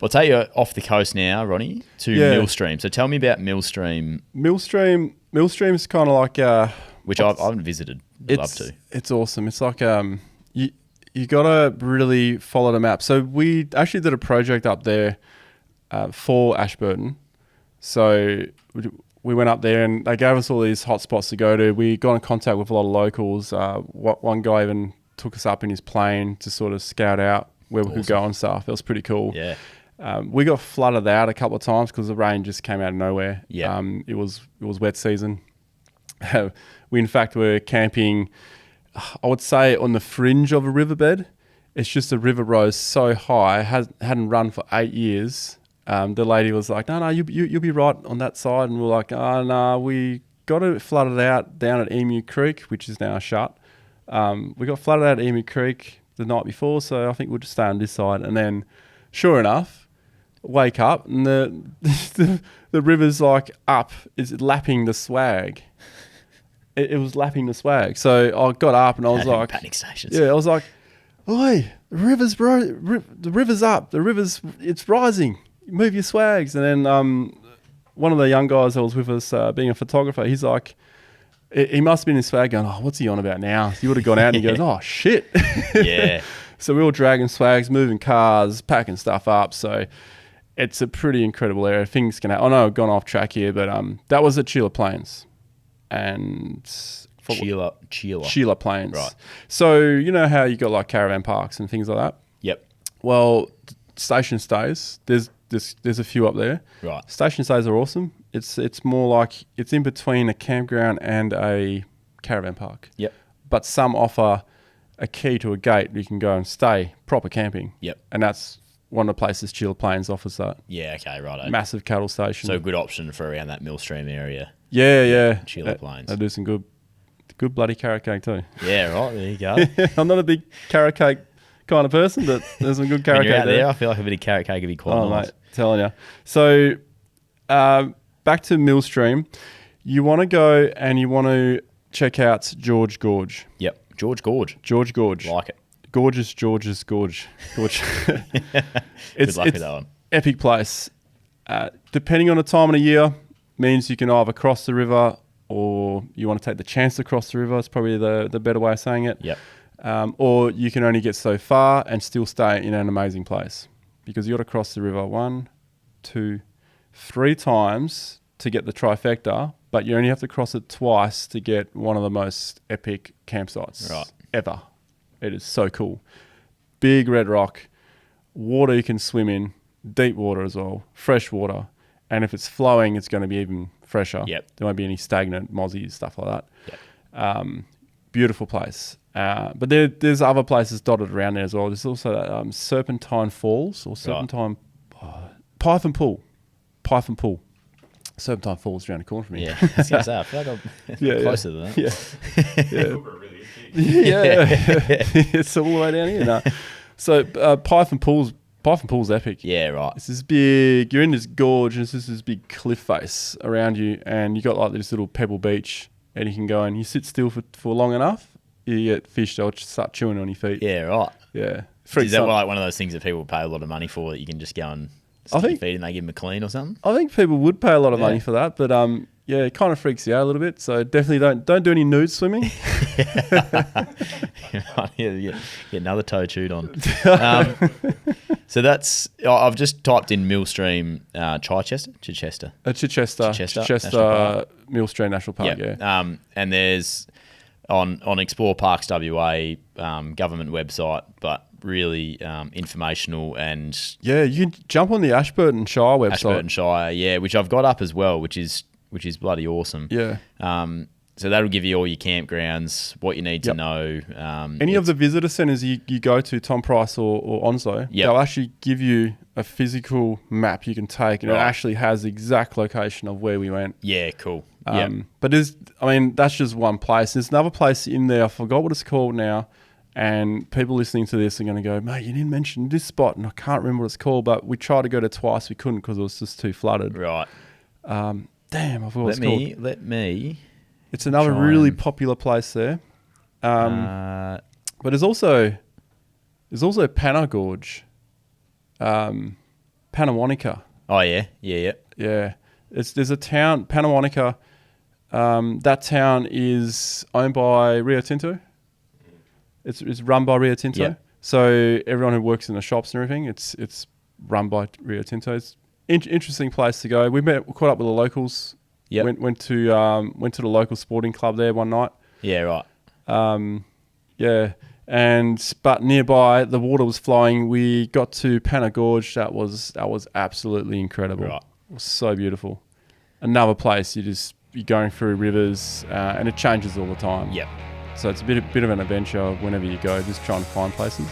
I'll take you off the coast now, Ronnie, to Millstream. So tell me about Millstream. Millstream's kind of like which I haven't visited. I'd love to. It's awesome. It's like you gotta really follow the map. So we actually did a project up there for Ashburton. So we went up there and they gave us all these hot spots to go to. We got in contact with a lot of locals. One guy even took us up in his plane to sort of scout out where we could go and stuff. It was pretty cool. Yeah. We got flooded out a couple of times because the rain just came out of nowhere. Yeah. It was wet season. We in fact were camping, I would say, on the fringe of a riverbed. It's just the river rose so high, hadn't run for 8 years. The lady was like, no, you'll be right on that side. And we're like, oh, no, we got it flooded out down at Emu Creek, which is now shut. We got flooded out at Emu Creek the night before, so I think we'll just stay on this side. And then, sure enough, wake up and the river's like up, is lapping the swag. It was lapping the swag. So I got up and I was like... Panic stations. Yeah, I was like, oi, the river's up. It's rising. Move your swags. And then one of the young guys that was with us, being a photographer, he's like... He must have been in swag going, oh, what's he on about now? He would have gone out and he goes, oh, shit. Yeah. So we were dragging swags, moving cars, packing stuff up. So it's a pretty incredible area. Things can happen. I know I've gone off track here, but that was at Sheila Plains. And Sheila Plains. Right. So you know how you got like caravan parks and things like that? Yep. Well, station stays, there's a few up there. Right. Station stays are awesome. It's more like it's in between a campground and a caravan park. Yep. But some offer a key to a gate you can go and stay proper camping. Yep. And that's one of the places Sheila Plains offers that. Yeah, okay, right. Massive cattle station. So a good option for around that Millstream area. Yeah. Sheila Plains. They do some good bloody carrot cake too. Yeah, right. There you go. I'm not a big carrot cake kind of person, but there's some good carrot when you're cake out there. I feel like a bit of carrot cake would be quite nice. Mate, telling you. So back to Millstream. You want to go and you want to check out George Gorge. Yep. George Gorge. Like it. Gorgeous George's Gorge. It's good luck with that one. Epic place. Depending on the time of the year, means you can either cross the river or you want to take the chance to cross the river. It's probably the better way of saying it. Yep. Or you can only get so far and still stay in an amazing place because you got to cross the river 1, 2, 3 times to get the trifecta, but you only have to cross it twice to get one of the most epic campsites ever. It is so cool. Big red rock, water you can swim in, deep water as well, fresh water. And if it's flowing, it's going to be even fresher. Yep. There won't be any stagnant mozzies, stuff like that. Yep. Beautiful place. But there's other places dotted around there as well. There's also that, Serpentine Falls or Serpentine... Python Pool. Serpentine Falls around the corner from me. Yeah, I was going to say, I feel like I'm closer than that. Yeah. It's all the way down here. No. So Python Pool's epic. Yeah, right. It's this big, you're in this gorge and it's just this big cliff face around you and you got like this little pebble beach and you can go and you sit still for long enough, you get fish, they'll just start chewing on your feet. Yeah, right. Yeah. Is that like one of those things that people pay a lot of money for that you can just go and stick your feet and they give them a clean or something? I think people would pay a lot of money for that, but yeah, it kind of freaks you out a little bit. So definitely don't do any nude swimming. Get another toe chewed on. So that's I've just typed in Millstream, Chichester, Millstream National Park. Yeah. And there's on Explore Parks WA government website, but really informational and you can jump on the Ashburton Shire website. Ashburton Shire, which I've got up as well, which is bloody awesome. Yeah. So that'll give you all your campgrounds, what you need to know. Any of the visitor centres you go to, Tom Price or Onslow, they'll actually give you a physical map you can take, and it actually has the exact location of where we went. Yeah, cool. But that's just one place. There's another place in there, I forgot what it's called now, and people listening to this are going to go, mate, you didn't mention this spot, and I can't remember what it's called, but we tried to go to twice, we couldn't because it was just too flooded. Right. Damn, I forgot what it's called. Let me... It's another really popular place there. But there's also Panna Gorge. Panawanica. Oh yeah, yeah. Yeah, there's a town, Panawanica. That town is owned by Rio Tinto. It's run by Rio Tinto. Yep. So everyone who works in the shops and everything, it's run by Rio Tinto. It's interesting place to go. We caught up with the locals. Yep. Went to the local sporting club there one night. Yeah, right. Yeah, but nearby the water was flowing. We got to Pana Gorge. That was absolutely incredible. Right. It was so beautiful. Another place you're going through rivers, and it changes all the time. Yep. So it's a bit of an adventure whenever you go, just trying to find places.